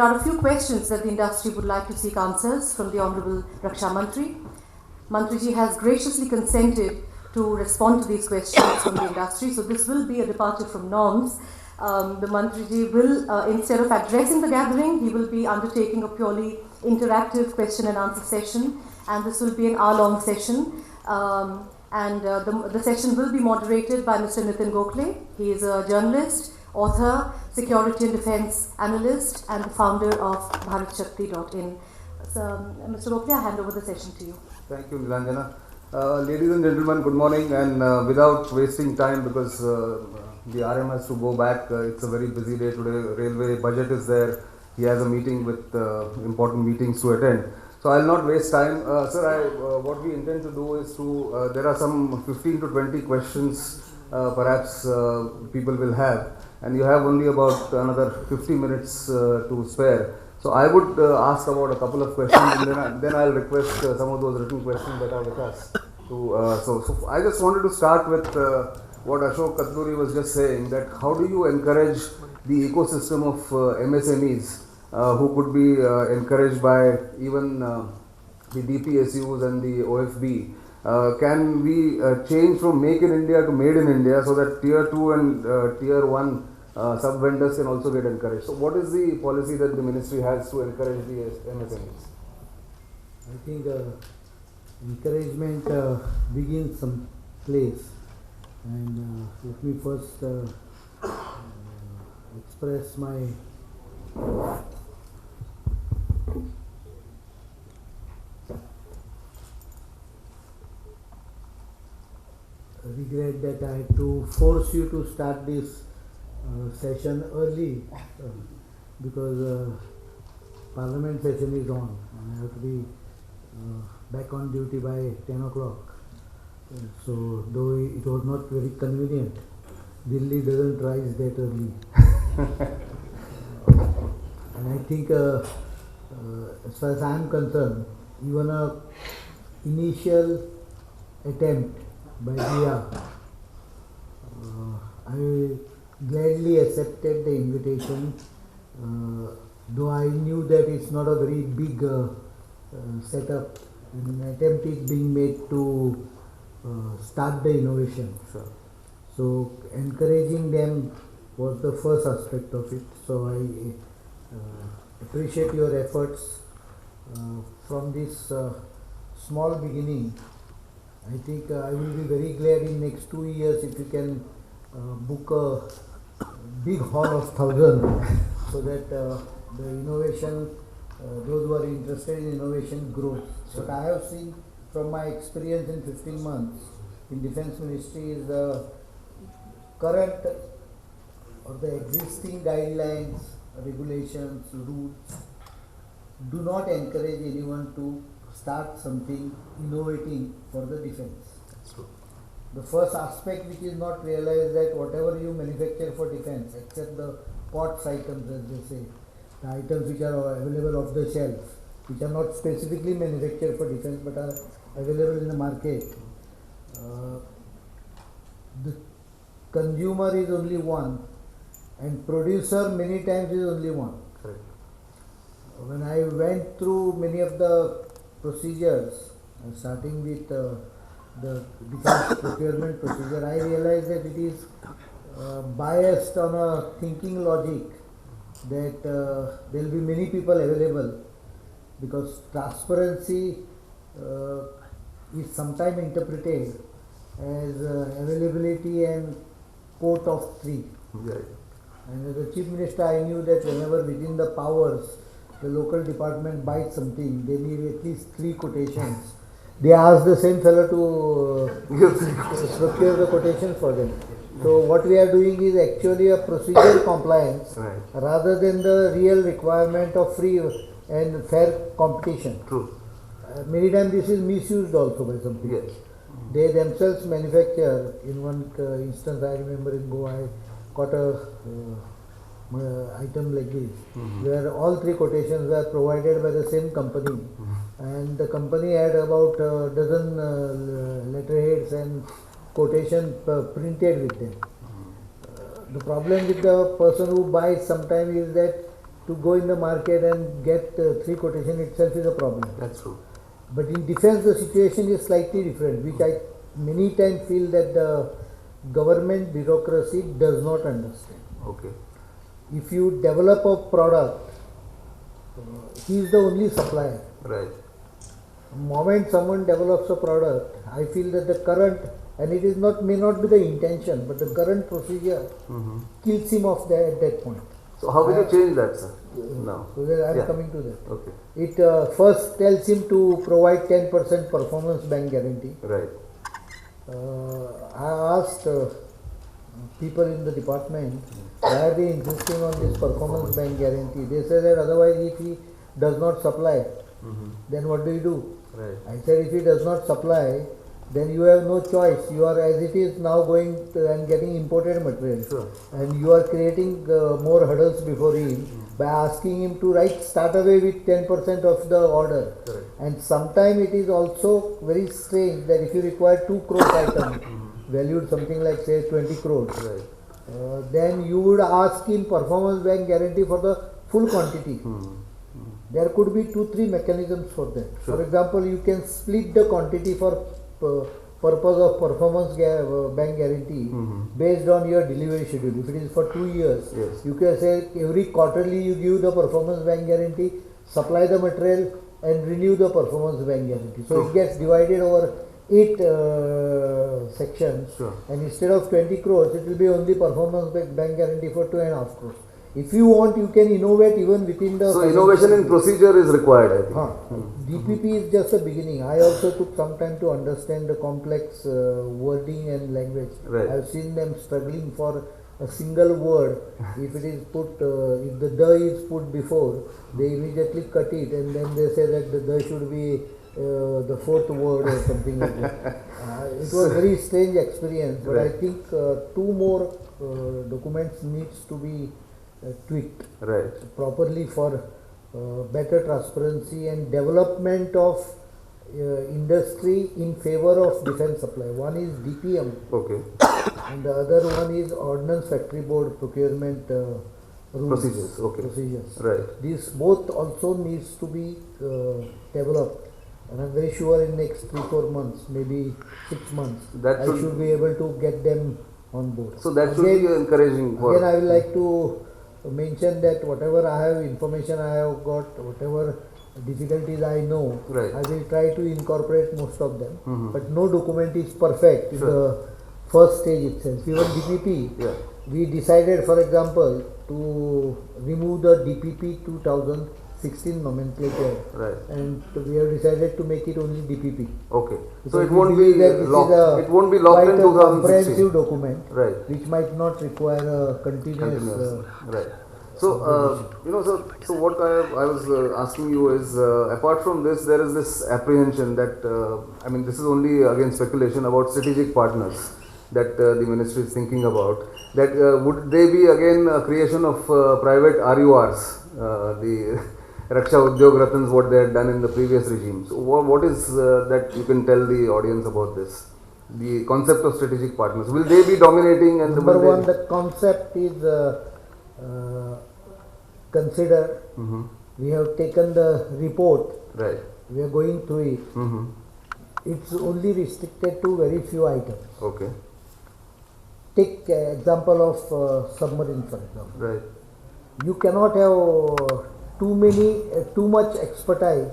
are a few questions that the industry would like to seek answers from the Honorable Raksha Mantri. Mantriji has graciously consented to respond to these questions from the industry, so this will be a departure from norms. The Mantriji will, instead of addressing the gathering, he will be undertaking a purely interactive question and answer session, and this will be an hour-long session. The session will be moderated by Mr. Nitin Gokhale. He is a journalist, author, security and defense analyst, and the founder of bharatshakti.in. So, Mr. Gokhale, I hand over the session to you. Thank you, Nilanjana. Ladies and gentlemen, good morning, and without wasting time, because the RM has to go back, it's a very busy day today. Railway budget is there. He has a meeting with important meetings to attend. So I'll not waste time. Sir, what we intend to do is to, there are some 15 to 20 questions perhaps people will have, and you have only about another 50 minutes to spare. So I would ask about a couple of questions, and then I'll request some of those written questions that are with us. So I just wanted to start with what Ashok Katluri was just saying, that how do you encourage the ecosystem of MSMEs who could be encouraged by even the DPSUs and the OFB? Can we change from Make in India to Made in India so that Tier 2 and Tier 1 sub-vendors can also get encouraged? So what is the policy that the ministry has to encourage the MSMEs? I think encouragement begins some place, and let me first express my regret that I had to force you to start this session early because Parliament session is on and I have to be back on duty by 10 o'clock. So though it was not very convenient, Delhi doesn't rise that early. And I think as far as I am concerned, even a initial attempt by DIIA, I gladly accepted the invitation, though I knew that it's not a very big setup, and an attempt is being made to start the innovation. Sure. So encouraging them was the first aspect of it. So I appreciate your efforts from this small beginning. I think I will be very glad in next 2 years if you can book a big hall of 1,000 so that the innovation, those who are interested in innovation grows. What I have seen from my experience in 15 months in Defence Ministry is the current or the existing guidelines, regulations, rules do not encourage anyone to start something innovating for the defence. That's true. The first aspect which is not realized, that whatever you manufacture for defence, except the POTS items as they say, the items which are available off the shelf, which are not specifically manufactured for defence but are available in the market, the consumer is only one and producer many times is only one. Correct. When I went through many of the procedures, starting with the defence procurement procedure, I realized that it is biased on a thinking logic that there will be many people available, because transparency is sometimes interpreted as availability and quote of 3. Yeah. And as a Chief Minister, I knew that whenever within the powers the local department buys something, they need at least 3 quotations. They ask the same fellow to procure the quotations for them. So what we are doing is actually a procedure compliance, Right. rather than the real requirement of free and fair competition. True. Many times this is misused also by some people. Yes. They themselves manufacture. In one instance, I remember in Goa, I got a item like this, where all 3 quotations were provided by the same company, and the company had about a dozen letterheads and quotation printed with them. The problem with the person who buys sometimes is that to go in the market and get 3 quotation itself is a problem. That's true. But in defense, the situation is slightly different, which I many times feel that the government bureaucracy does not understand. Okay. If you develop a product, he is the only supplier. Right. The moment someone develops a product, I feel that the current, and it is not, may not be the intention, but the current procedure kills him off there at that point. So how will you change that, sir? No. So I am Yeah. coming to that. Okay. It first tells him to provide 10% performance bank guarantee. Right. I asked people in the department, why are they insisting on this performance bank guarantee? They say that otherwise if he does not supply, then what do you do? Right. I said if he does not supply, then you have no choice. You are as it is now going and getting imported material. Sure. And you are creating more hurdles before him by asking him to start away with 10% of the order. Correct. And sometimes it is also very strange that if you require 2 crore item, valued something like say 20 crores, Right. then you would ask him performance bank guarantee for the full quantity. There could be 2-3 mechanisms for that. Sure. For example, you can split the quantity for purpose of performance bank guarantee based on your delivery schedule. If it is for 2 years, Yes. you can say every quarterly you give the performance bank guarantee, supply the material and renew the performance bank guarantee. So Sure. it gets divided over 8 sections, Sure. and instead of 20 crores, it will be only performance bank guarantee for 2.5 crores. If you want, you can innovate even within the... So innovation in procedure is required, I think. DPP is just a beginning. I also took some time to understand the complex wording and language. Right. I have seen them struggling for a single word. If it is put, if the "the" is put before, they immediately cut it and then they say that the "the" should be the 4th word or something like that. It was a very strange experience, but Right. I think 2 more documents needs to be tweaked Right. properly for better transparency and development of industry in favor of defense supply. One is DPM Okay. and the other one is Ordnance Factory Board procurement rules. Procedures. Okay. Procedures. Right. These both also needs to be developed, and I'm very sure in next 3-4 months, maybe 6 months, That I should- should be able to get them on board. So that should be encouraging for... Again, I would like to mention that whatever I have information I have got, whatever difficulties I know, Right. I will try to incorporate most of them. But no document is perfect in Sure. the first stage itself. Even DPP, Yeah. we decided, for example, to remove the DPP 2016 nomenclature, Right. and we have decided to make it only DPP. Okay. So Because it we won't be believe that this locked. is a It won't be locked in quite a 2016. comprehensive document, Right. which might not require a continuous. Continuous. Right. So, so what I was asking you is, apart from this, there is this apprehension that, I mean, this is only again speculation about strategic partners that the ministry is thinking about. That would they be again a creation of private RURs, the Raksha Udyog Ratans, what they had done in the previous regime. So, what is that you can tell the audience about this? The concept of strategic partners. Will they be dominating? And Number will they- one, the concept is considered. We have taken the report. Right. We are going through it. It's only restricted to very few items. Okay. Take example of submarine, for example. Right. You cannot have too much expertise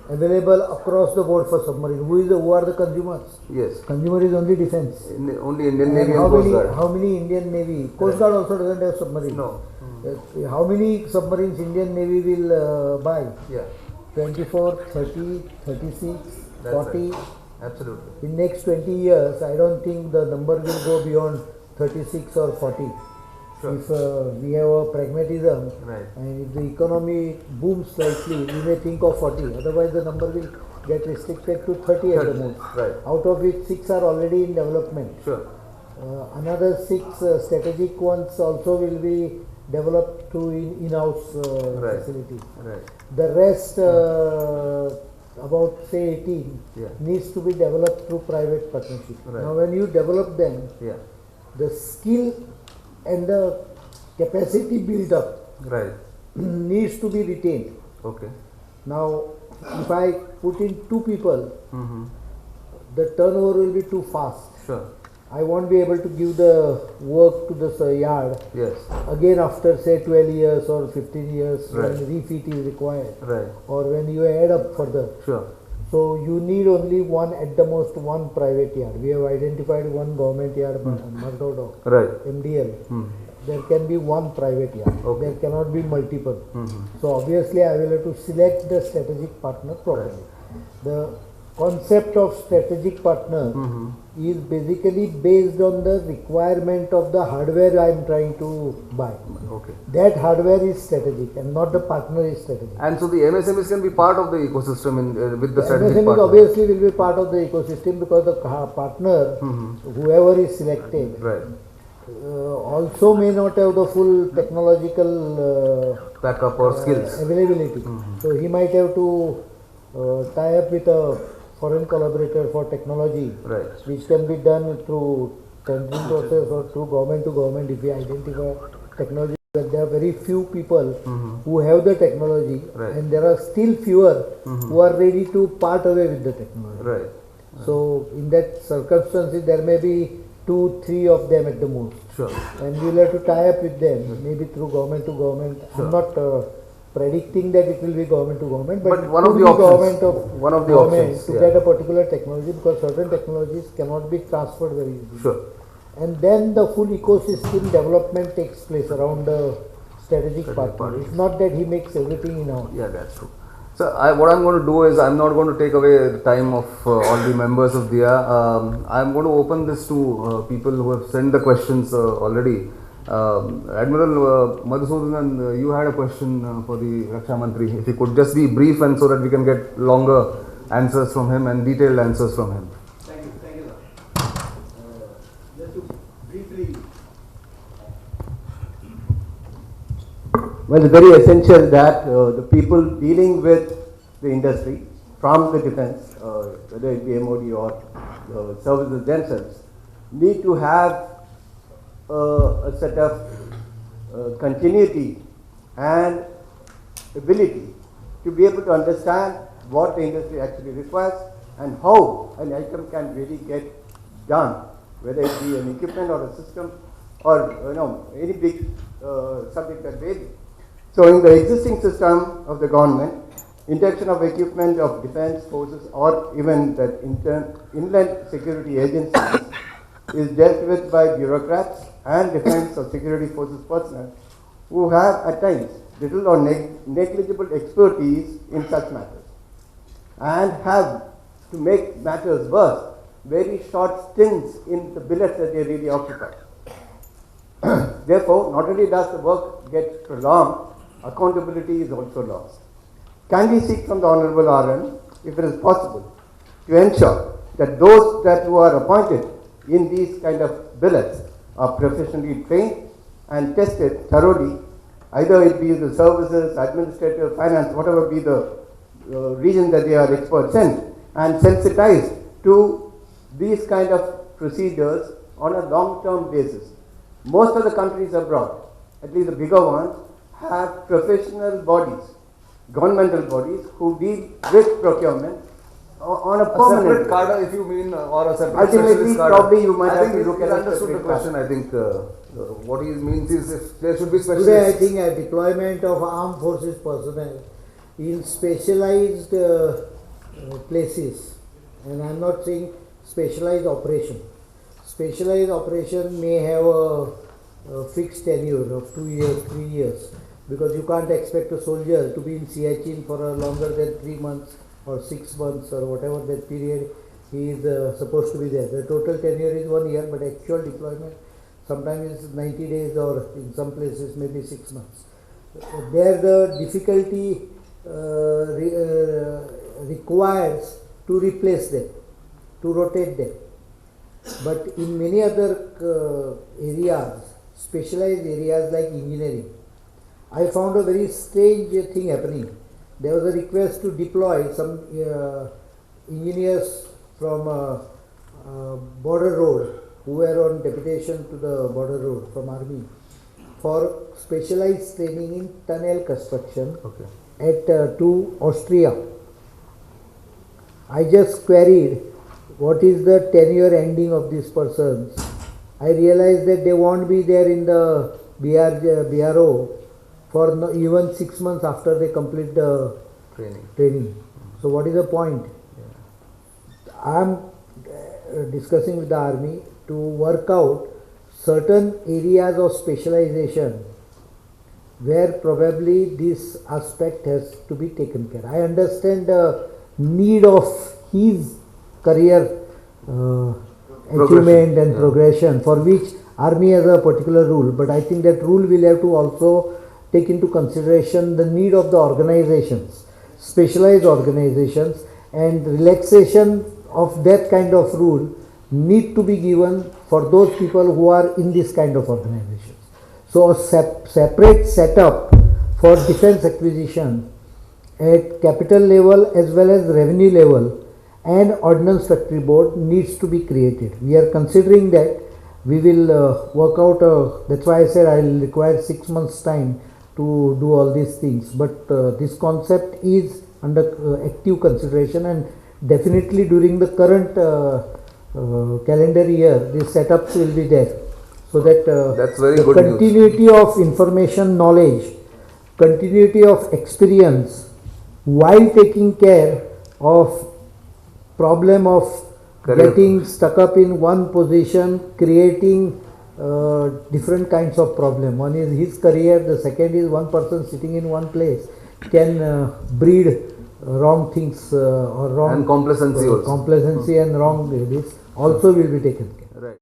available across the board for submarine. Who are the consumers? Yes. Consumer is only defense. Only Indian And Navy and Coast Guard. how many Indian Navy? Coast Guard also doesn't have submarine. No. How many submarines Indian Navy will buy? Yeah. 24, 30, 36, That's 40. right. Absolutely. In next 20 years, I don't think the number will go beyond 36 or 40. Sure. If we have a pragmatism, Right. and if the economy booms slightly, we may think of 40. Otherwise, the number will get restricted to 30 at the 30, most. right. Out of which 6 are already in development. Sure. Another 6 strategic ones also will be developed through in-house Right. facilities. Right. The rest, about say 18, Yeah. needs to be developed through private partnership. Right. Now, when you develop them, Yeah. the skill and the capacity build up Right. needs to be retained. Okay. Now, if I put in 2 people, Mm-hmm. the turnover will be too fast. Sure. I won't be able to give the work to the yard Yes. again after say 12 years or 15 years Right. when refit is required, Right. or when you add up further. Sure. So you need only one, at the most one private yard. We have identified one government yard, Murdodo, Right. MDL. Hmm. There can be one private yard. Okay. There cannot be multiple. Mm-hmm. So obviously I will have to select the strategic partner properly. The concept of strategic partner Mm-hmm. is basically based on the requirement of the hardware I am trying to buy. Okay. That hardware is strategic and not the partner is strategic. And so the MSMEs can be part of the ecosystem with the strategic MSMEs partner. obviously will be part of the ecosystem because the partner, whoever is selected, Right. also may not have the full technological Backup or skills. availability. So he might have to tie up with a foreign collaborator for technology, Right. which can be done through tendering process or through government to government if we identify technology. But there are very few people who have the technology, Right. and there are still fewer who are ready to part away with the technology. Right. So in that circumstances, there may be 2-3 of them at the most, Sure. and we will have to tie up with them, maybe through government to government. I'm not predicting that it will be government to government, but, But one it of could the be options. government of One of the government options, to yeah. get a particular technology, because certain technologies cannot be transferred very easily. Sure. And then the full ecosystem development takes place around the strategic partner. partner. It's not that he makes everything in-house. Yeah, that's true. So what I'm going to do is I'm not going to take away the time of all the members of DIIA. I'm going to open this to people who have sent the questions already. Admiral Madhusudanan, you had a question for the Raksha Mantri. If you could just be brief and so that we can get longer answers from him and detailed answers from him. Thank you, sir. Just to briefly, well, it's very essential that the people dealing with the industry from the defense, whether it be MOD or services themselves, need to have a set of continuity and ability to be able to understand what the industry actually requires and how an item can really get done, whether it be an equipment or a system or any big subject that may be. So in the existing system of the government, induction of equipment of defense forces or even that inland security agencies is dealt with by bureaucrats and defense or security forces personnel who have at times little or negligible expertise in such matters and have, to make matters worse, very short stints in the billets that they really occupy. Therefore, not only does the work get prolonged, accountability is also lost. Can we seek from the Honorable RM, if it is possible, to ensure that those who are appointed in these kind of billets are professionally trained and tested thoroughly, either it be the services, administrative, finance, whatever be the region that they are experts in, and sensitized to these kind of procedures on a long-term basis. Most of the countries abroad, at least the bigger ones, have professional bodies, governmental bodies, who deal with procurement on a permanent separate cadre, if you mean, or a separate ultimately, specialist cadre. probably you might I have think to look he at a understood the separate question. I think what he means is if there should be specialists. Today I think a deployment of armed forces personnel in specialized places, and I am not saying specialized operation. Specialized operation may have a fixed tenure of 2 years, 3 years, because you can't expect a soldier to be in Siachen for a longer than 3 months or 6 months or whatever that period he is supposed to be there. The total tenure is 1 year, but actual deployment sometimes is 90 days or in some places maybe 6 months. There the difficulty requires to replace them, to rotate them. But in many other areas, specialized areas like engineering, I found a very strange thing happening. There was a request to deploy some engineers from border road who were on deputation to the border road from army. for specialized training in tunnel construction Okay. at to Austria. I just queried what is the tenure ending of these persons. I realized that they won't be there in the BRO for even 6 months after they complete the training. So what is the point? I am discussing with the army to work out certain areas of specialization where probably this aspect has to be taken care. I understand the need of his career achievement and progression, for which army has a particular rule, but I think that rule will have to also take into consideration the need of the organizations, specialized organizations, and relaxation of that kind of rule need to be given for those people who are in this kind of organizations. So a separate setup for defense acquisition at capital level as well as revenue level and ordnance factory board needs to be created. We are considering that. We will work out, that's why I said I will require 6 months time to do all these things, but this concept is under active consideration, and definitely during the current calendar year these setups will be there, so that That's very the good continuity news. of information knowledge, continuity of experience while taking care of problem of getting stuck up in one position, creating different kinds of problem. One is his career, the second is one person sitting in one place can breed wrong things or wrong And complacency also. complacency and wrong this also will be taken care.